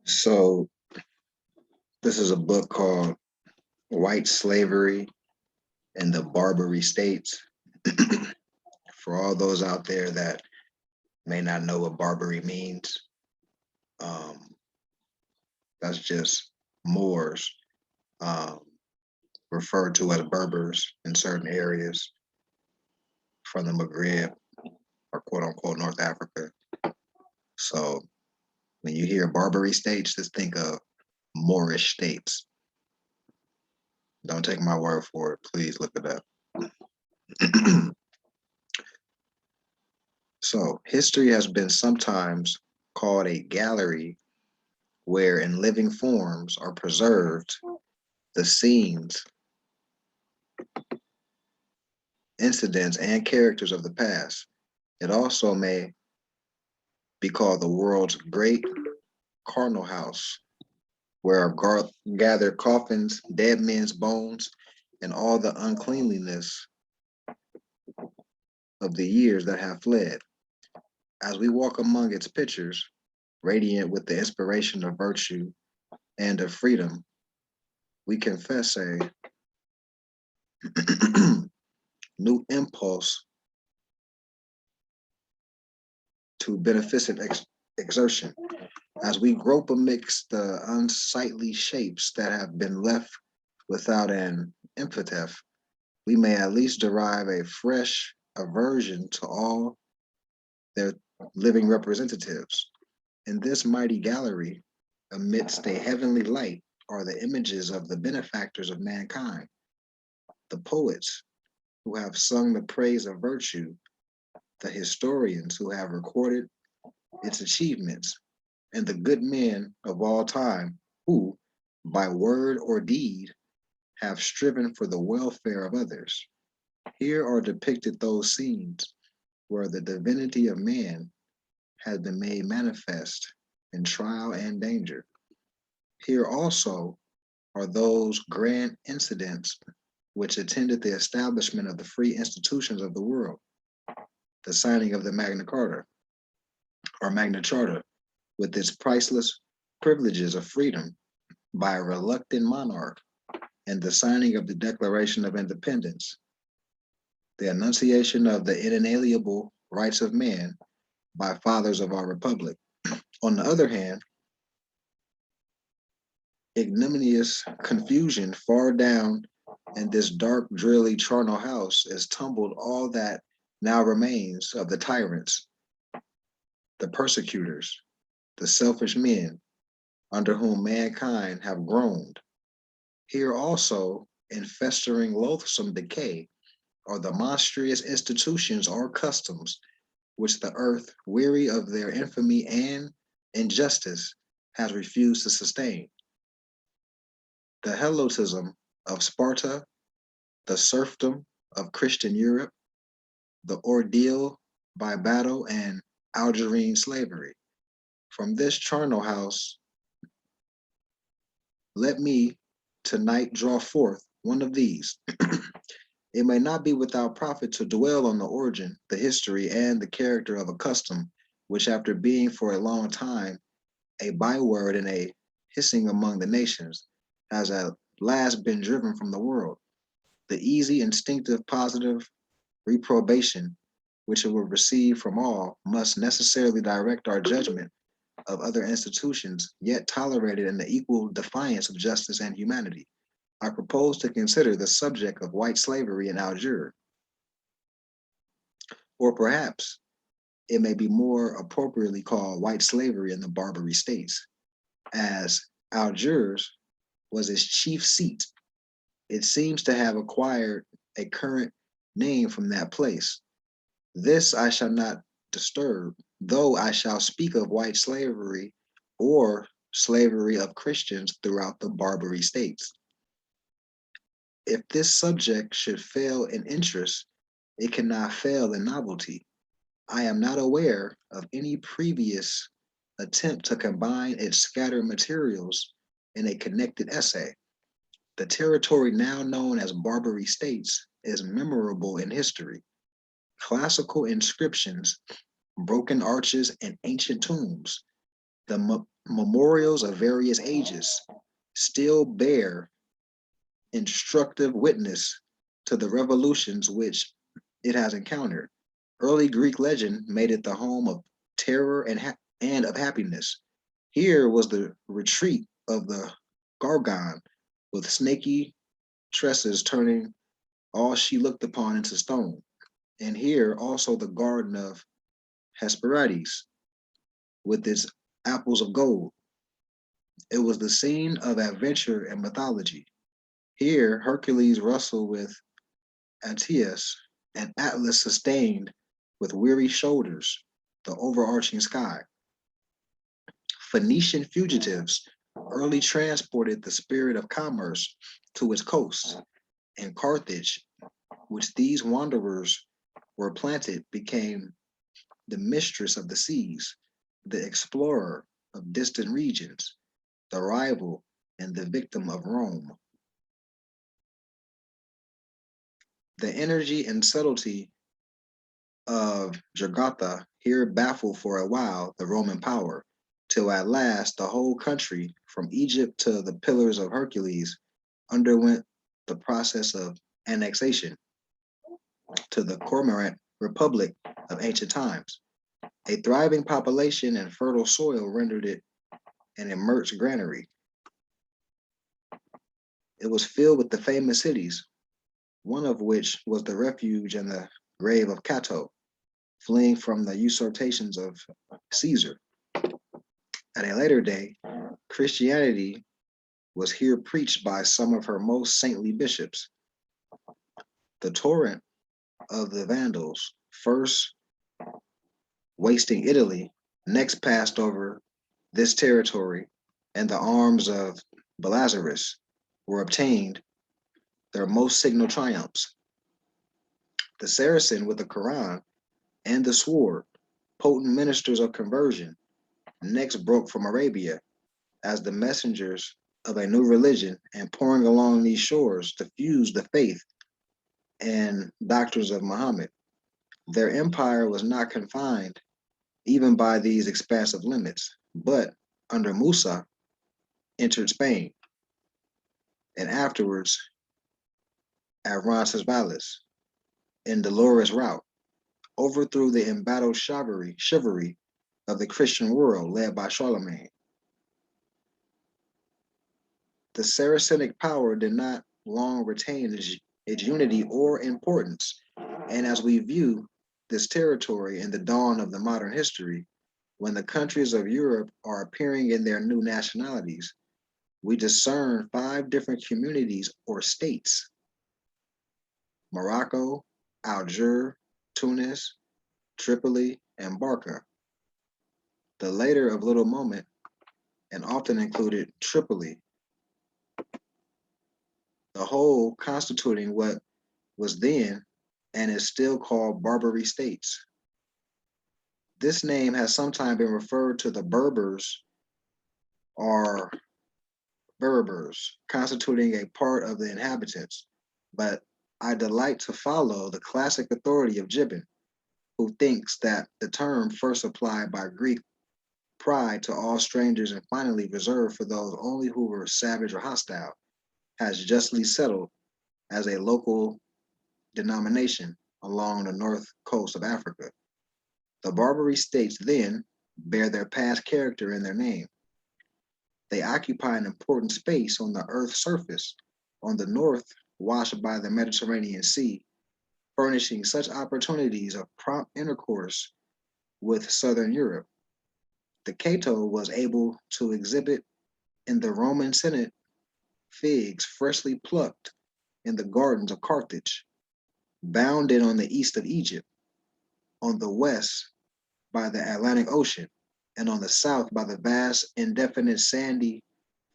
So this is a book called White Slavery in the Barbary States. For all those out there that may not know what Barbary means, um, that's just Moors, um, referred to as Berbers in certain areas from the Maghreb or quote unquote North Africa. So when you hear Barbary states, just think of Moorish states. Don't take my word for it. Please look it up. So history has been sometimes called a gallery where in living forms are preserved the scenes, incidents, and characters of the past. It also may be called the world's great carnal house, where are gathered coffins, dead men's bones, and all the uncleanliness of the years that have fled. As we walk among its pictures, radiant with the inspiration of virtue and of freedom, we confess a new impulse to beneficent exertion. As we grope amidst the unsightly shapes that have been left without an epitaph, we may at least derive a fresh aversion to all their living representatives. In this mighty gallery, amidst a heavenly light, are the images of the benefactors of mankind, the poets who have sung the praise of virtue, the historians who have recorded its achievements, and the good men of all time who, by word or deed, have striven for the welfare of others. Here are depicted those scenes where the divinity of man has been made manifest in trial and danger. Here also are those grand incidents which attended the establishment of the free institutions of the world, the signing of the Magna Carta or Magna Charta, with its priceless privileges of freedom by a reluctant monarch, and the signing of the Declaration of Independence, the enunciation of the inalienable rights of man by fathers of our republic. On the other hand, ignominious confusion far down in this dark, dreary charnel house is tumbled all that now remains of the tyrants, the persecutors, the selfish men under whom mankind have groaned. Here also, in festering loathsome decay, are the monstrous institutions or customs which the earth, weary of their infamy and injustice, has refused to sustain. The helotism of Sparta, the serfdom of Christian Europe, the ordeal by battle and Algerine slavery. From this charnel house, let me tonight draw forth one of these. It may not be without profit to dwell on the origin, the history, and the character of a custom, which after being for a long time a byword and a hissing among the nations, has at last been driven from the world. The easy, instinctive, positive reprobation which it will receive from all must necessarily direct our judgment of other institutions, yet tolerated in the equal defiance of justice and humanity. I propose to consider the subject of white slavery in Algiers, or perhaps it may be more appropriately called white slavery in the Barbary states, as Algiers was its chief seat. It seems to have acquired a current name from that place. This I shall not disturb, though I shall speak of white slavery or slavery of Christians throughout the Barbary states. If this subject should fail in interest, it cannot fail in novelty. I am not aware of any previous attempt to combine its scattered materials in a connected essay. The territory now known as Barbary States is memorable in history. Classical inscriptions, broken arches, and ancient tombs, the Memorials of various ages still bear instructive witness to the revolutions which it has encountered. Early Greek legend made it the home of terror and of happiness. Here was the retreat of the Gargon, with snaky tresses turning all she looked upon into stone. And here also the garden of Hesperides, with its apples of gold. It was the scene of adventure and mythology. Here Hercules wrestled with Antaeus, and Atlas sustained with weary shoulders the overarching sky. Phoenician fugitives early transported the spirit of commerce to its coasts, and Carthage, which these wanderers were planted, became the mistress of the seas, the explorer of distant regions, the rival and the victim of Rome. The energy and subtlety of Jugurtha here baffled for a while the Roman power, till at last the whole country, from Egypt to the Pillars of Hercules, underwent the process of annexation to the Cormorant Republic of ancient times. A thriving population and fertile soil rendered it an immense granary. It was filled with the famous cities, one of which was the refuge and the grave of Cato, fleeing from the usurpations of Caesar. At a later day, Christianity was here preached by some of her most saintly bishops. The torrent of the Vandals, first wasting Italy, next passed over this territory, and the arms of Belisarius were obtained their most signal triumphs. The Saracen with the Quran and the sword, potent ministers of conversion, next broke from Arabia as the messengers of a new religion, and pouring along these shores diffused the faith and doctrines of Muhammad. Their empire was not confined even by these expansive limits, but under Musa entered Spain, and afterwards at Roncesvalles in Dolores route, overthrew the embattled chivalry of the Christian world led by Charlemagne. The Saracenic power did not long retain its unity or importance, and as we view this territory in the dawn of the modern history, when the countries of Europe are appearing in their new nationalities, we discern five different communities or states: Morocco, Algiers, Tunis, Tripoli, and Barca. The later of little moment and often included Tripoli, the whole constituting what was then and is still called Barbary states. This name has sometimes been referred to the Berbers or Berbers, constituting a part of the inhabitants, but I delight to follow the classic authority of Gibbon, who thinks that the term first applied by Greek pride to all strangers and finally reserved for those only who were savage or hostile, has justly settled as a local denomination along the north coast of Africa. The Barbary states then bear their past character in their name. They occupy an important space on the Earth's surface, on the north, washed by the Mediterranean Sea, furnishing such opportunities of prompt intercourse with Southern Europe. The Cato was able to exhibit in the Roman Senate figs freshly plucked in the gardens of Carthage, bounded on the east of Egypt, on the west by the Atlantic Ocean, and on the south by the vast, indefinite, sandy,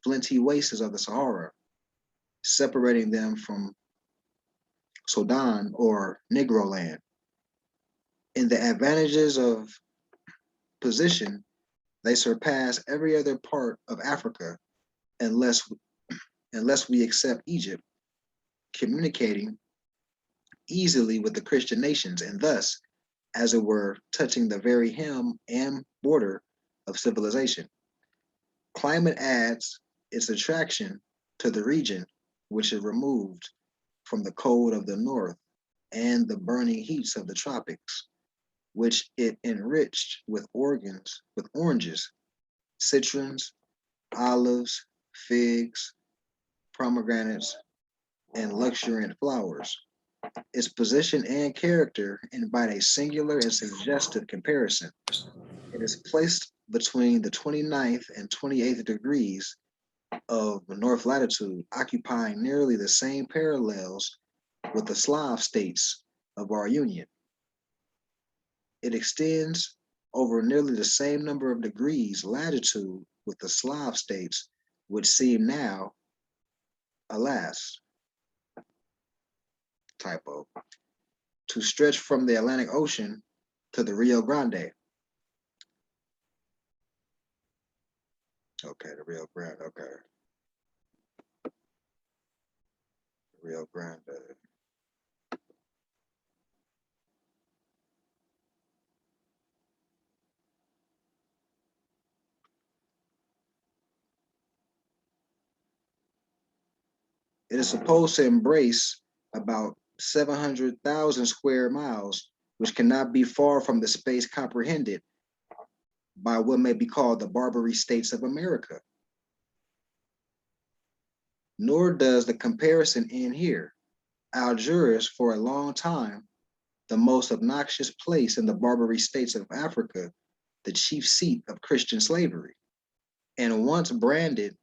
flinty wastes of the Sahara, separating them from Sudan or Negro land. In the advantages of position, they surpass every other part of Africa unless, unless we accept Egypt, communicating easily with the Christian nations, and thus, as it were, touching the very hem and border of civilization. Climate adds its attraction to the region, which is removed from the cold of the north and the burning heats of the tropics, which it enriched with oranges, citrons, olives, figs, pomegranates, and luxuriant flowers. Its position and character invite a singular and suggestive comparison. It is placed between the 29th and 28th degrees of north latitude, occupying nearly the same parallels with the Slav states of our Union. It extends over nearly the same number of degrees latitude with the Slav states, which seem now, alas, typo, to stretch from the Atlantic Ocean to the Rio Grande. Okay, the Rio Grande, okay. Rio Grande. It is supposed to embrace about 700,000 square miles, which cannot be far from the space comprehended by what may be called the Barbary states of America. Nor does the comparison end here. Algiers, for a long time, the most obnoxious place in the Barbary states of Africa, the chief seat of Christian slavery, and once branded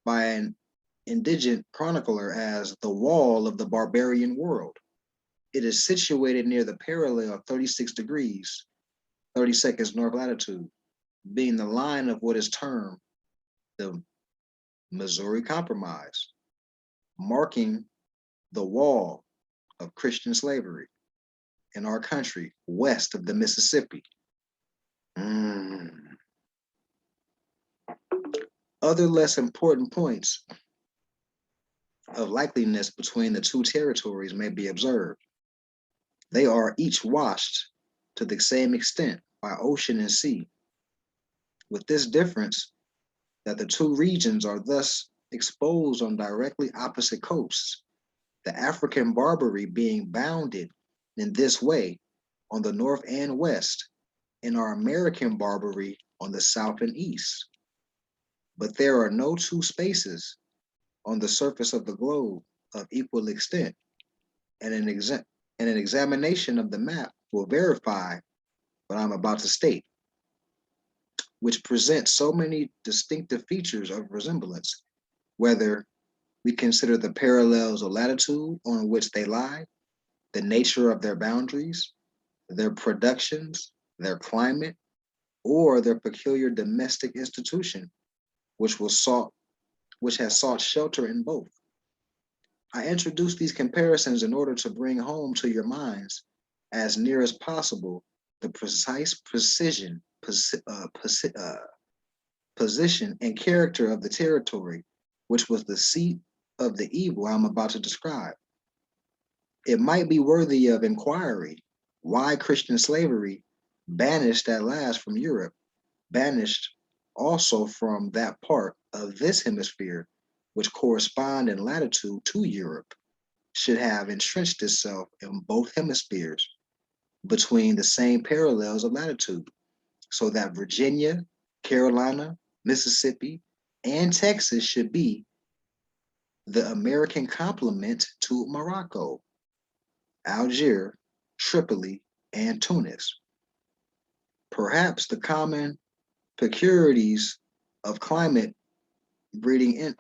by an indigent chronicler as the wall of the barbarian world. It is situated near the parallel of 36 degrees, 30 seconds north latitude, being the line of what is termed the Missouri Compromise, marking the wall of Christian slavery in our country west of the Mississippi. Other less important points of likeliness between the two territories may be observed. They are each washed to the same extent by ocean and sea, with this difference that the two regions are thus exposed on directly opposite coasts, the African Barbary being bounded in this way on the north and west, and our American Barbary on the south and east. But there are no two spaces on the surface of the globe of equal extent, and an examination of the map will verify what I'm about to state, which presents so many distinctive features of resemblance, whether we consider the parallels of latitude on which they lie, the nature of their boundaries, their productions, their climate, or their peculiar domestic institution, which has sought shelter in both. I introduce these comparisons in order to bring home to your minds, as near as possible, the precise position and character of the territory, which was the seat of the evil I'm about to describe. It might be worthy of inquiry why Christian slavery, banished at last from Europe, banished also from that part of this hemisphere which correspond in latitude to Europe, should have entrenched itself in both hemispheres between the same parallels of latitude, so that Virginia, Carolina, Mississippi, and Texas should be the American complement to Morocco, Algiers, Tripoli, and Tunis. Perhaps the common peculiarities of climate breeding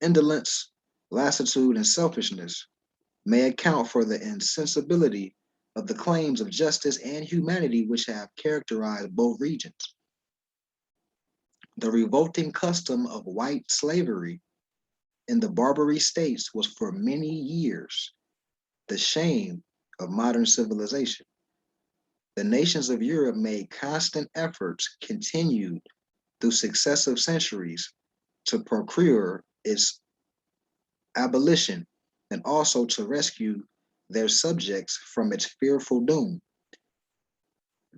indolence, lassitude, and selfishness may account for the insensibility of the claims of justice and humanity which have characterized both regions. The revolting custom of white slavery in the Barbary states was for many years the shame of modern civilization. The nations of Europe made constant efforts, continued through successive centuries, to procure its abolition and also to rescue their subjects from its fearful doom.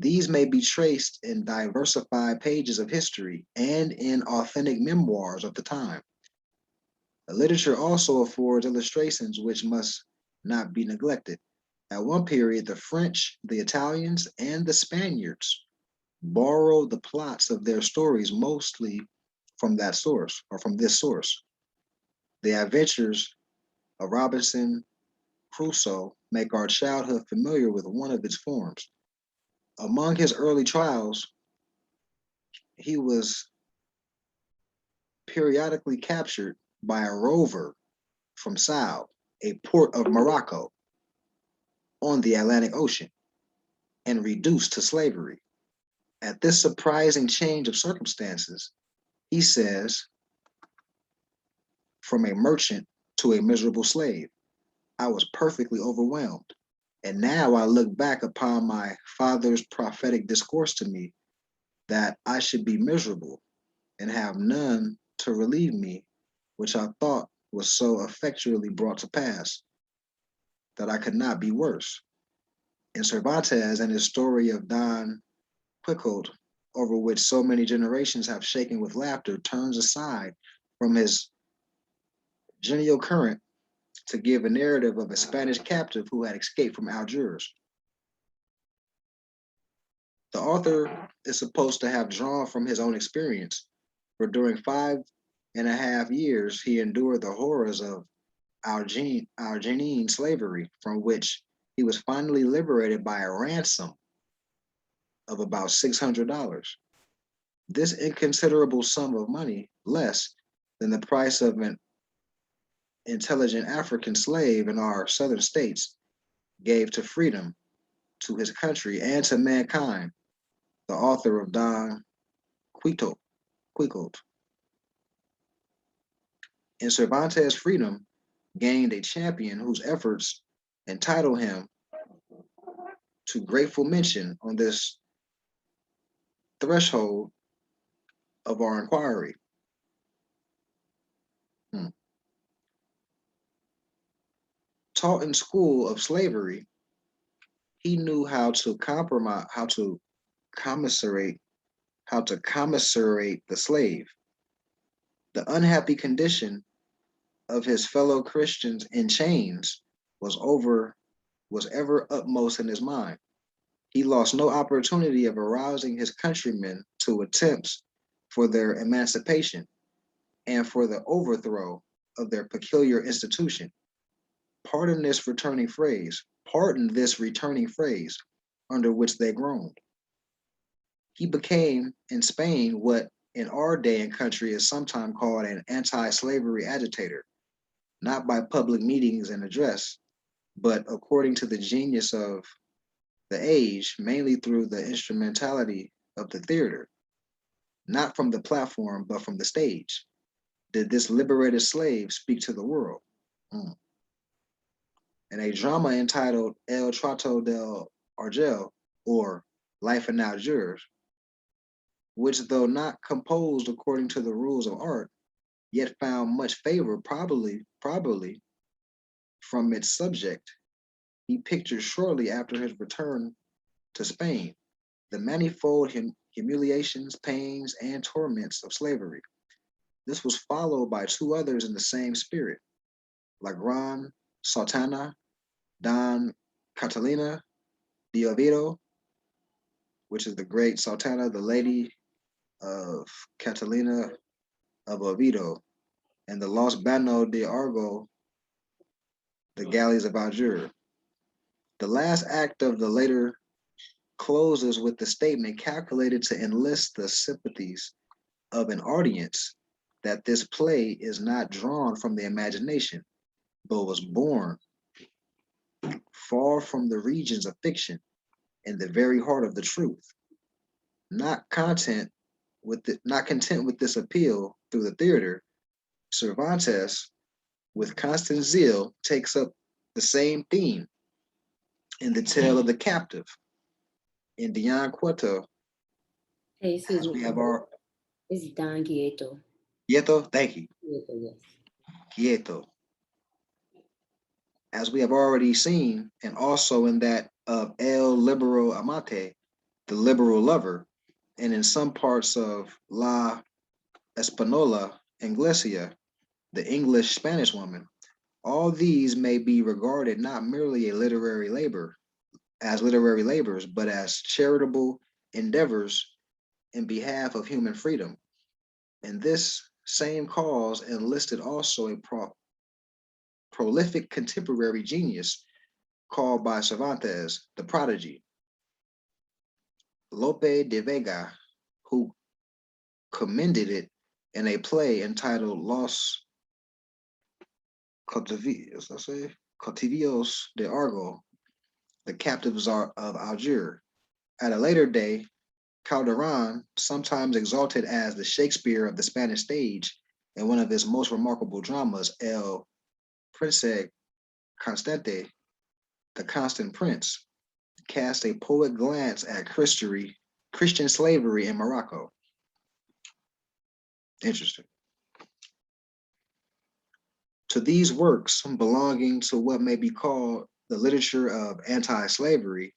These may be traced in diversified pages of history and in authentic memoirs of the time. The literature also affords illustrations which must not be neglected. At one period, the French, the Italians, and the Spaniards borrowed the plots of their stories mostly from that source or from this source. The adventures of Robinson Crusoe make our childhood familiar with one of its forms. Among his early trials, he was periodically captured by a rover from Sao, a port of Morocco on the Atlantic Ocean, and reduced to slavery. At this surprising change of circumstances, he says, from a merchant to a miserable slave, I was perfectly overwhelmed. And now I look back upon my father's prophetic discourse to me that I should be miserable and have none to relieve me, which I thought was so effectually brought to pass that I could not be worse. In Cervantes and his story of Don Quixote, over which so many generations have shaken with laughter, turns aside from his genial current to give a narrative of a Spanish captive who had escaped from Algiers. The author is supposed to have drawn from his own experience, for during 5.5 years he endured the horrors of Algerine slavery, from which he was finally liberated by a ransom of about $600. This inconsiderable sum of money, less than the price of an intelligent African slave in our southern states, gave to freedom, to his country, and to mankind, the author of Don Quixote. In Cervantes' freedom gained a champion whose efforts entitle him to grateful mention on this threshold of our inquiry. Hmm. Taught in school of slavery, he knew how to compromise, commiserate, how to commiserate the slave. The unhappy condition of his fellow Christians in chains was ever upmost in his mind. He lost no opportunity of arousing his countrymen to attempts for their emancipation and for the overthrow of their peculiar institution. Pardon this returning phrase under which they groaned. He became in Spain what in our day and country is sometimes called an anti-slavery agitator, not by public meetings and address, but according to the genius of the age, mainly through the instrumentality of the theater, not from the platform, but from the stage, did this liberated slave speak to the world. Mm. In a drama entitled El Trato del Argel, or Life in Algiers, which though not composed according to the rules of art, yet found much favor probably from its subject, he pictured shortly after his return to Spain the manifold humiliations, pains, and torments of slavery. This was followed by two others in the same spirit, La Gran Sultana, Don Catalina de Oviedo, which is the great Sultana, the Lady of Catalina of Oviedo, and the Los Bano de Argo, the galleys of Algiers. The last act of the later closes with the statement calculated to enlist the sympathies of an audience that this play is not drawn from the imagination, but was born far from the regions of fiction in the very heart of the truth. Not content with this appeal through the theater, Cervantes, with constant zeal, takes up the same theme in the tale of the captive. In Dion Queto, Hey, excuse as me. we have our It's Don Quieto. Quieto, thank you, Quieto, yes. Quieto, as we have already seen, and also in that of El Libero Amate, the liberal lover, and in some parts of La Espanola Inglesia, the English Spanish woman. All these may be regarded not merely a literary labor as literary labors, but as charitable endeavors in behalf of human freedom. And this same cause enlisted also a prolific contemporary genius called by Cervantes the prodigy, Lope de Vega, who commended it in a play entitled Los Cautivos de Argo, the captives of Algiers. At a later day, Calderon, sometimes exalted as the Shakespeare of the Spanish stage, in one of his most remarkable dramas, El Prince Constante, the Constant Prince, cast a poet glance at Christian slavery in Morocco. Interesting. To these works, belonging to what may be called the literature of anti-slavery,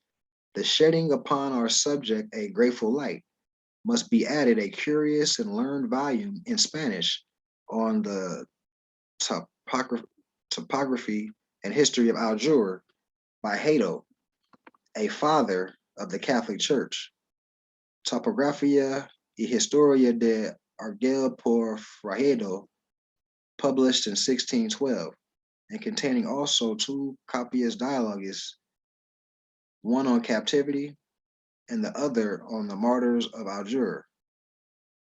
the shedding upon our subject a grateful light, must be added a curious and learned volume in Spanish on the topography and history of Algiers by Hato, a father of the Catholic Church. Topografía y Historia de Argel por Frajedo, published in 1612, and containing also two copious dialogues, one on captivity and the other on the martyrs of Algiers.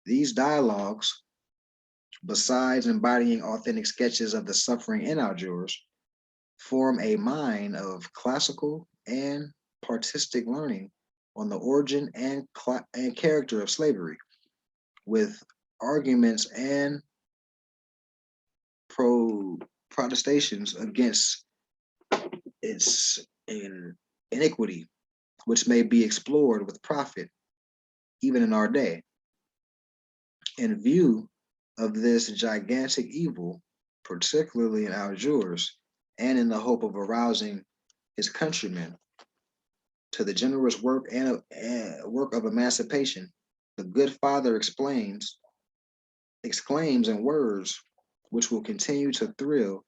These dialogues, besides embodying authentic sketches of the suffering in Algiers, form a mine of classical and partistic learning on the origin and character of slavery, with arguments and protestations against its iniquity, which may be explored with profit even in our day. In view of this gigantic evil, particularly in Algiers, and in the hope of arousing his countrymen to the generous work work of emancipation, the good father exclaims in words which will continue to thrill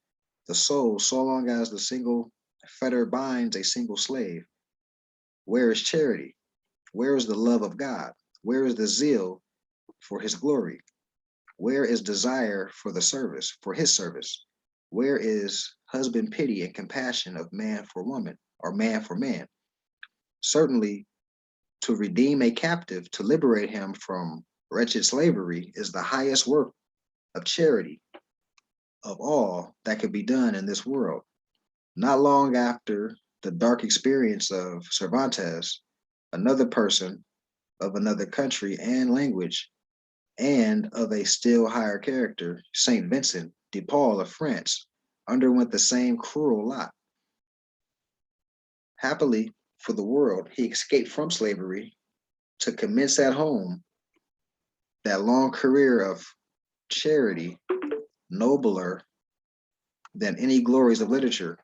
the soul so long as the single fetter binds a single slave. Where is charity? Where is the love of God? Where is the zeal for his glory? Where is desire for the service, for his service? Where is husband pity and compassion of man for woman, or man for man? Certainly, to redeem a captive, to liberate him from wretched slavery, is the highest work of charity of all that could be done in this world. Not long after the dark experience of Cervantes, another person of another country and language, and of a still higher character, Saint Vincent de Paul of France, underwent the same cruel lot. Happily for the world, he escaped from slavery to commence at home that long career of charity, nobler than any glories of literature,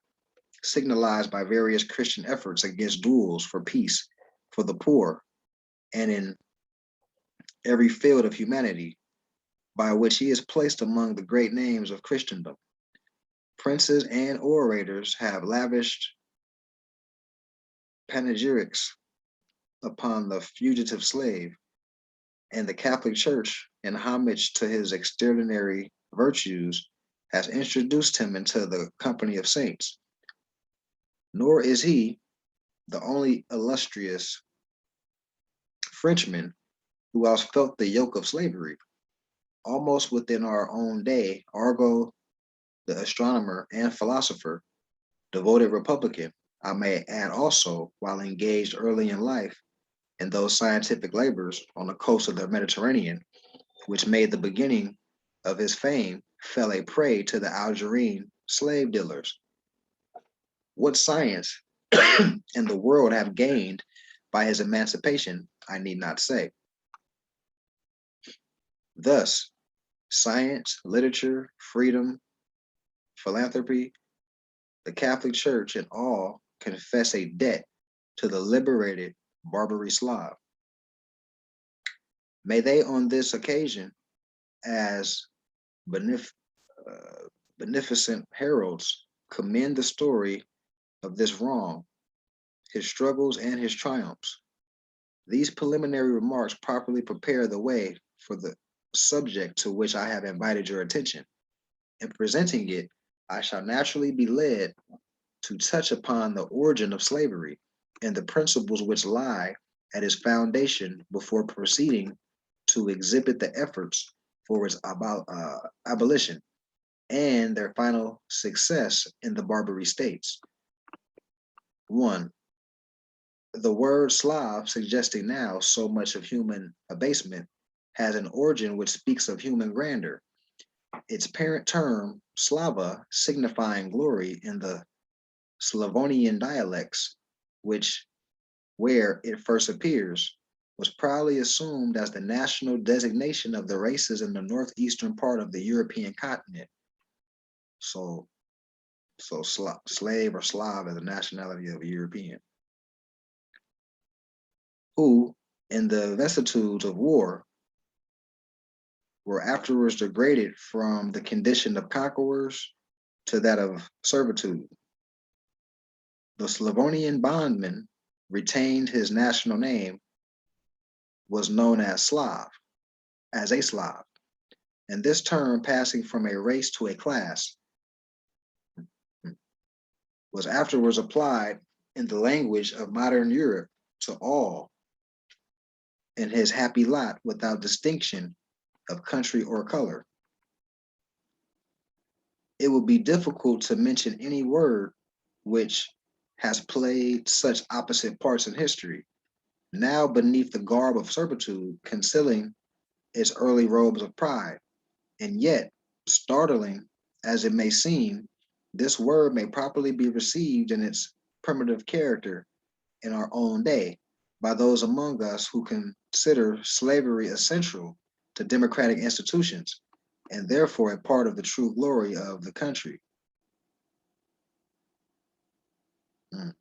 signalized by various Christian efforts against duels for peace, for the poor, and in every field of humanity, by which he is placed among the great names of Christendom. Princes and orators have lavished panegyrics upon the fugitive slave, and the Catholic Church, in homage to his extraordinary virtues, has introduced him into the company of saints. Nor is he the only illustrious Frenchman who has felt the yoke of slavery. Almost within our own day, Argo, the astronomer and philosopher, devoted Republican, I may add also, while engaged early in life in those scientific labors on the coast of the Mediterranean, which made the beginning of his fame, fell a prey to the Algerine slave dealers. What science and the world have gained by his emancipation, I need not say. Thus, science, literature, freedom, philanthropy, the Catholic Church, and all confess a debt to the liberated Barbary Slav. May they on this occasion, as benef- uh, beneficent heralds, commend the story of this wrong, his struggles, and his triumphs. These preliminary remarks properly prepare the way for the subject to which I have invited your attention. In presenting it, I shall naturally be led to touch upon the origin of slavery and the principles which lie at its foundation before proceeding to exhibit the efforts for its abolition and their final success in the Barbary states. One, the word Slav, suggesting now so much of human abasement, has an origin which speaks of human grandeur. Its parent term, Slava, signifying glory in the Slavonian dialects, which where it first appears, was proudly assumed as the national designation of the races in the northeastern part of the European continent. So, slave or Slav as a nationality of a European, who, in the vicissitudes of war, were afterwards degraded from the condition of conquerors to that of servitude. The Slavonian bondman retained his national name, was known as Slav, as a Slav, and this term passing from a race to a class was afterwards applied in the language of modern Europe to all in his happy lot without distinction of country or color. It would be difficult to mention any word which has played such opposite parts in history, now beneath the garb of servitude, concealing its early robes of pride. And yet, startling as it may seem, this word may properly be received in its primitive character in our own day by those among us who consider slavery essential to democratic institutions and therefore a part of the true glory of the country. Mm.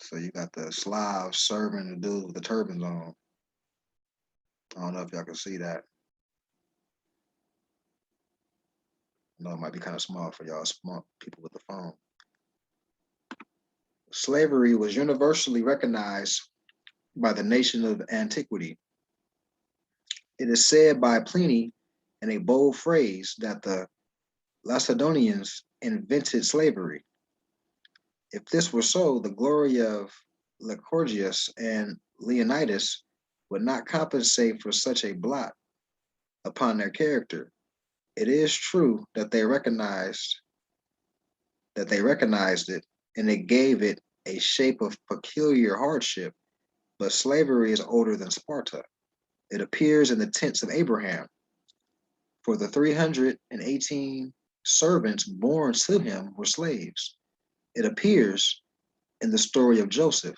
So you got the Slavs serving the dude with the turbans on. I don't know if y'all can see that. I know it might be kind of small for y'all small people with the phone. Slavery was universally recognized by the nation of antiquity. It is said by Pliny in a bold phrase that the Lacedaemonians invented slavery. If this were so, the glory of Lycurgus and Leonidas would not compensate for such a blot upon their character. It is true that they recognized it and it gave it a shape of peculiar hardship, but slavery is older than Sparta. It appears in the tents of Abraham, for the 318 servants born to him were slaves. It appears in the story of Joseph,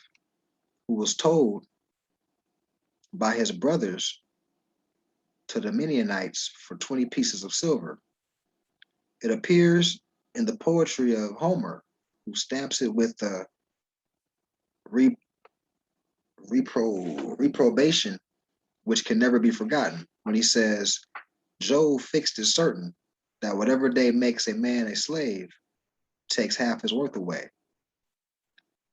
who was told by his brothers to the Midianites for 20 pieces of silver. It appears in the poetry of Homer, who stamps it with the re, reprobation, which can never be forgotten, when he says, Jove fixed it certain that whatever day makes a man a slave takes half his worth away.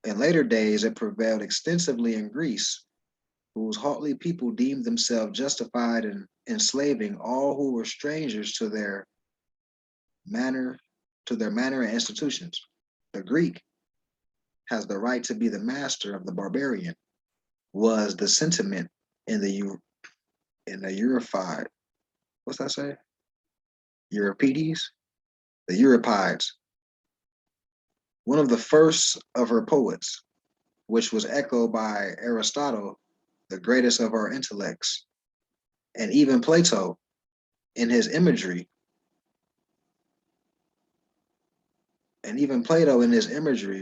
In later days, it prevailed extensively in Greece, whose haughty people deemed themselves justified in enslaving all who were strangers manner, to their manner and institutions. The Greek has the right to be the master of the barbarian, was the sentiment in the Eurified, what's that say? Euripides? The Euripides, one of the first of her poets, which was echoed by Aristotle, the greatest of our intellects, and even Plato in his imagery,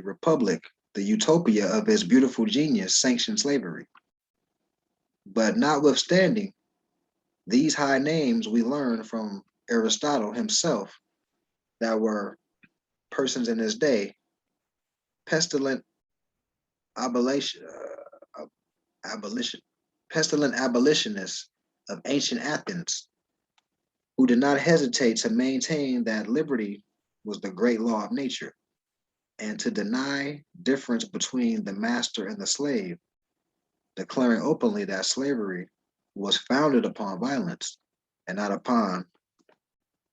Republic, the utopia of his beautiful genius, sanctioned slavery. But notwithstanding these high names, we learn from Aristotle himself that were persons in his day, pestilent abolition, abolition, pestilent abolitionists of ancient Athens, who did not hesitate to maintain that liberty was the great law of nature, and to deny difference between the master and the slave, declaring openly that slavery was founded upon violence and not upon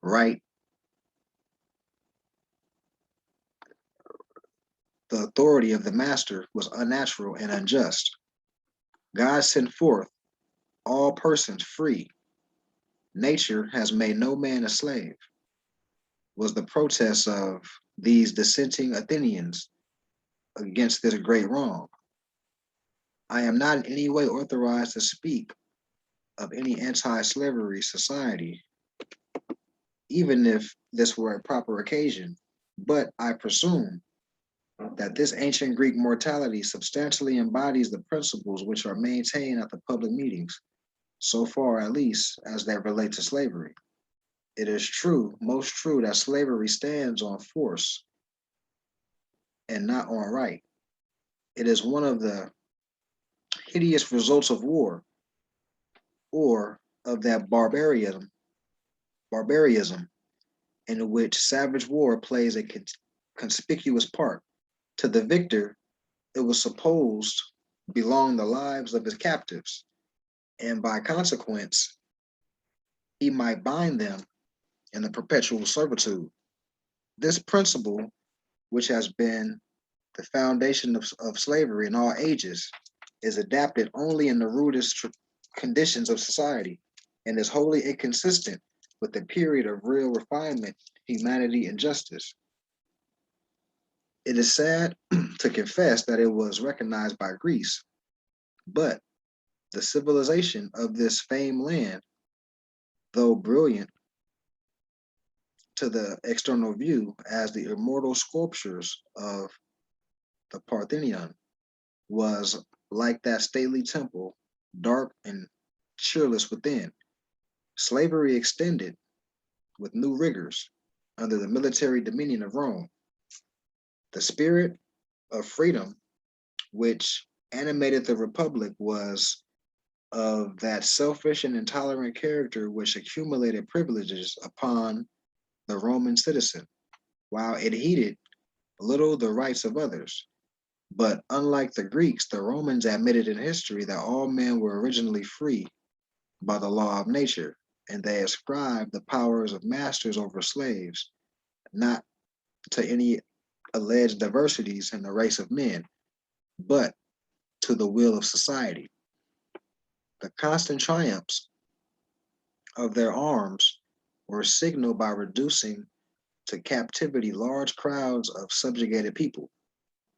right. The authority of the master was unnatural and unjust. God sent forth all persons free. Nature has made no man a slave, was the protest of these dissenting Athenians against this great wrong. I am not in any way authorized to speak of any anti-slavery society, even if this were a proper occasion, but I presume that this ancient Greek mortality substantially embodies the principles which are maintained at the public meetings, so far at least as they relate to slavery. It is true, most true, that slavery stands on force and not on right. It is one of the hideous results of war, or of that barbarism in which savage war plays a conspicuous part. To the victor, it was supposed belonged the lives of his captives, and by consequence, he might bind them in the perpetual servitude. This principle, which has been the foundation of slavery in all ages, is adapted only in the rudest conditions of society and is wholly inconsistent with the period of real refinement, humanity, and justice. It is sad to confess that it was recognized by Greece, but the civilization of this famed land, though brilliant to the external view as the immortal sculptures of the Parthenon, was like that stately temple, dark and cheerless within. Slavery extended with new rigors under the military dominion of Rome. The spirit of freedom which animated the Republic was of that selfish and intolerant character which accumulated privileges upon the Roman citizen, while it heeded little the rights of others. But unlike the Greeks, the Romans admitted in history that all men were originally free by the law of nature, and they ascribed the powers of masters over slaves, not to any alleged diversities in the race of men, but to the will of society. The constant triumphs of their arms were signaled by reducing to captivity large crowds of subjugated people.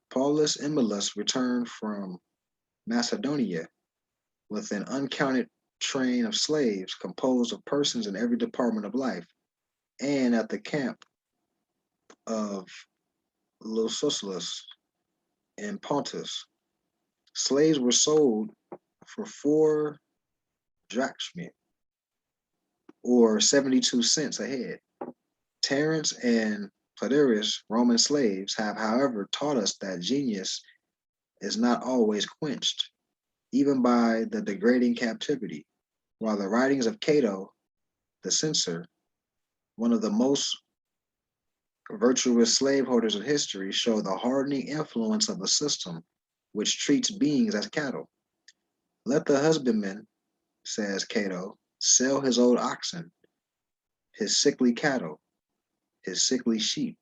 Paulus Emilus returned from Macedonia with an uncounted train of slaves composed of persons in every department of life, and at the camp of Lucullus in Pontus, slaves were sold for 4 drachmae, or 72 cents a head. Terence and Platerius, Roman slaves, have, however, taught us that genius is not always quenched, even by the degrading captivity, while the writings of Cato, the censor, one of the most virtuous slaveholders of history, show the hardening influence of a system which treats beings as cattle. Let the husbandman, says Cato, sell his old oxen, his sickly cattle, his sickly sheep,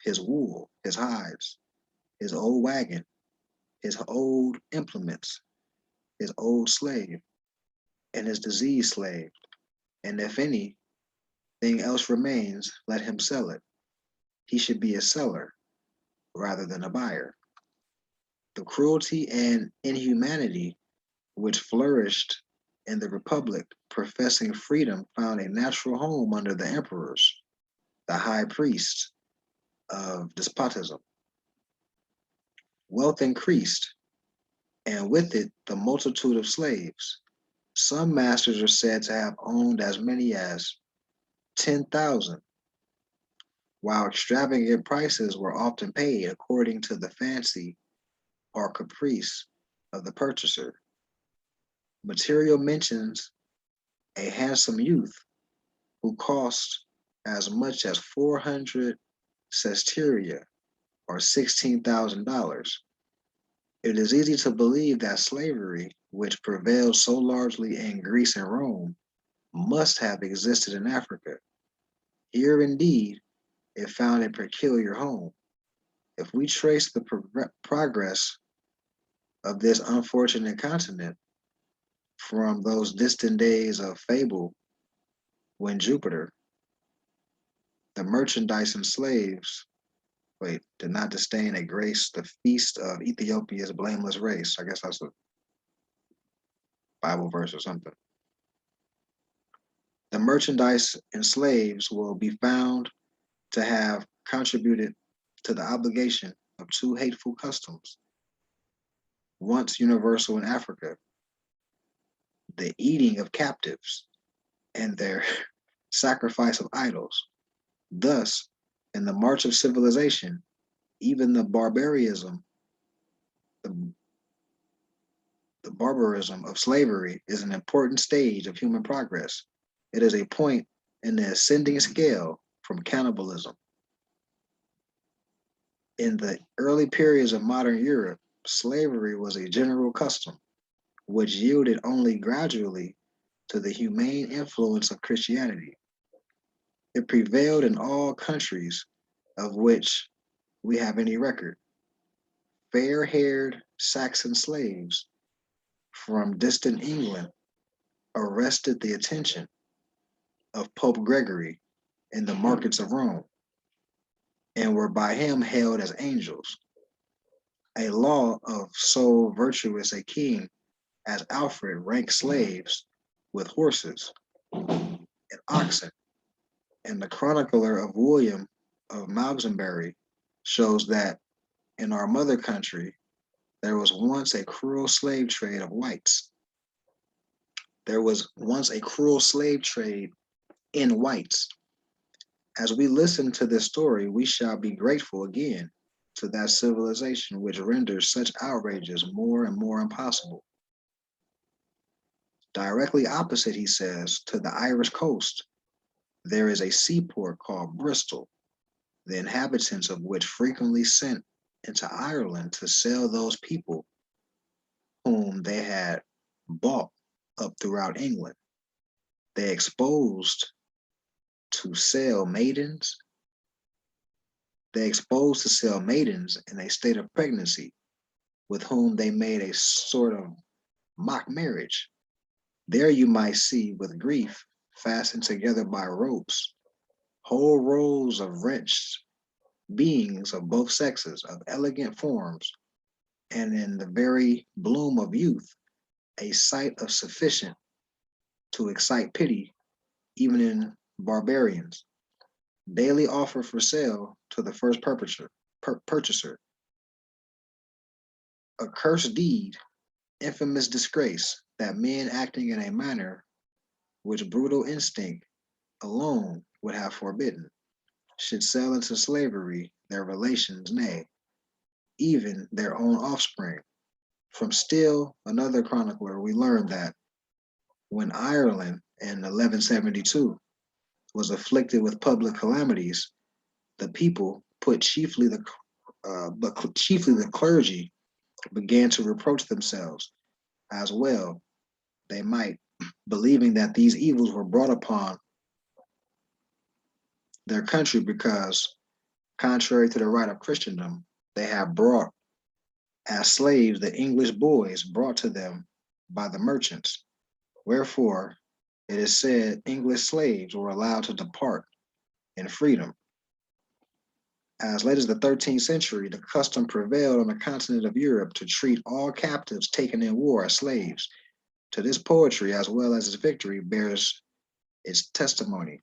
his wool, his hides, his old wagon, his old implements, his old slave, and his diseased slave. And if anything else remains, let him sell it. He should be a seller rather than a buyer. The cruelty and inhumanity which flourished in the Republic, professing freedom, found a natural home under the emperors, the high priests of despotism. Wealth increased, and with it the multitude of slaves. Some masters are said to have owned as many as 10,000. while extravagant prices were often paid according to the fancy or caprice of the purchaser. Material mentions a handsome youth who cost as much as 400 sestertia or $16,000. It is easy to believe that slavery, which prevailed so largely in Greece and Rome, must have existed in Africa. Here, indeed, it found a peculiar home. If we trace the progress of this unfortunate continent from those distant days of fable when Jupiter, the merchandise and slaves, did not disdain a grace, the feast of Ethiopia's blameless race. I guess that's a Bible verse or something. The merchandise and slaves will be found to have contributed to the obligation of two hateful customs, once universal in Africa, the eating of captives and their sacrifice of idols. Thus, in the march of civilization, even the the, the barbarism of slavery is an important stage of human progress. It is a point in the ascending scale from cannibalism. In the early periods of modern Europe, slavery was a general custom, which yielded only gradually to the humane influence of Christianity. It prevailed in all countries of which we have any record. Fair-haired Saxon slaves from distant England arrested the attention of Pope Gregory in the markets of Rome and were by him hailed as angels. A law of so virtuous a king as Alfred ranked slaves with horses and oxen, and the chronicler of William of Malmesbury shows that in our mother country there was once a cruel slave trade of whites. There was once a cruel slave trade in whites. As we listen to this story, we shall be grateful again to that civilization which renders such outrages more and more impossible. Directly opposite, he says, to the Irish coast, there is a seaport called Bristol, the inhabitants of which frequently sent into Ireland to sell those people whom they had bought up throughout England. They exposed to sell maidens. They exposed to sell maidens in a state of pregnancy, with whom they made a sort of mock marriage. There you might see with grief, fastened together by ropes, whole rows of wretched beings of both sexes, of elegant forms, and in the very bloom of youth, a sight of sufficient to excite pity, even in barbarians, daily offered for sale to the first purchaser. A cursed deed, infamous disgrace, that men acting in a manner which brutal instinct alone would have forbidden, should sell into slavery their relations, nay, even their own offspring. From still another chronicler, we learn that when Ireland in 1172 was afflicted with public calamities, the people, but chiefly the clergy, began to reproach themselves as well. They might, believing that these evils were brought upon their country because, contrary to the right of Christendom, they had brought as slaves the English boys brought to them by the merchants. Wherefore, it is said English slaves were allowed to depart in freedom. As late as the 13th century, the custom prevailed on the continent of Europe to treat all captives taken in war as slaves. To this poetry, as well as its victory, bears its testimony.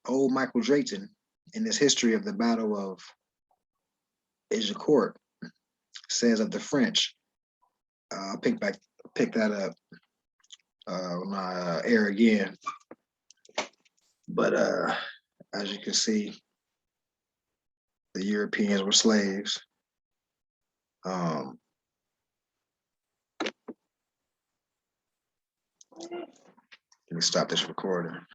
Old Michael Drayton, in his history of the Battle of Agincourt, says of the French, I'll pick that up on my air again. But As you can see, the Europeans were slaves. Let me stop this recording.